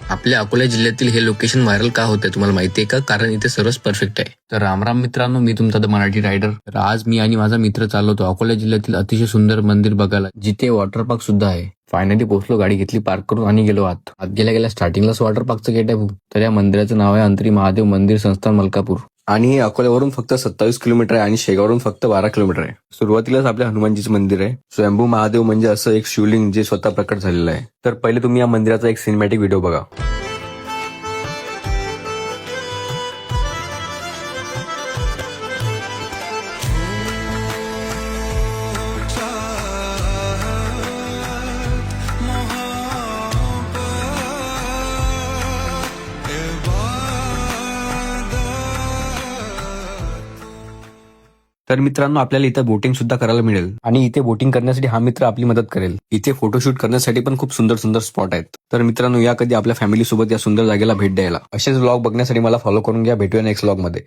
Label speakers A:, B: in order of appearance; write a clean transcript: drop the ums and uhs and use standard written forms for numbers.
A: आपल्या अकोला जिल्ह्यातील हे लोकेशन व्हायरल का होतंय तुम्हाला माहिती आहे का? कारण इथे सर्वच परफेक्ट आहे. तर रामराम मित्रांनो, मी तुमचा द मराठी रायडर. तर आज मी आणि माझा मित्र चाललो होतो अकोला जिल्ह्यातील अतिशय सुंदर मंदिर बघायला, जिथे वॉटर पार्क सुद्धा आहे. फायनली पोहोचलो, गाडी घेतली पार्क करून आणि गेलो आत. गेल्या गेल्या स्टार्टिंगलाच वॉटर पार्कचं गेट आहे. तर या मंदिराचं नाव आहे अंतरी महादेव मंदिर संस्थान मलकापूर. आणि हे अकोल्यावरून फक्त 27 किलोमीटर आहे आणि शेगावरून फक्त 12 किलोमीटर आहे. सुरुवातीलाच आपल्या हनुमानजीचं मंदिर आहे. स्वयंभू महादेव म्हणजे असं एक शिवलिंग जे स्वतः प्रकट झालेलं आहे. तर पहिले तुम्ही या मंदिराचा एक सिनेमॅटिक व्हिडिओ बघा. तर मित्रांनो, आपल्याला इथं बोटिंग सुद्धा करायला मिळेल आणि इथे बोटिंग करण्यासाठी हा मित्र आपली मदत करेल. इथे फोटोशूट करण्यासाठी पण खूप सुंदर सुंदर स्पॉट आहेत. तर मित्रांनो, या कधी आपल्या फॅमिली सोबत या सुंदर जागेला भेट द्यायला. असेच व्लॉग बघण्यासाठी मला फॉलो करून घ्या. भेटूया नेक्स्ट व्लॉग मध्ये.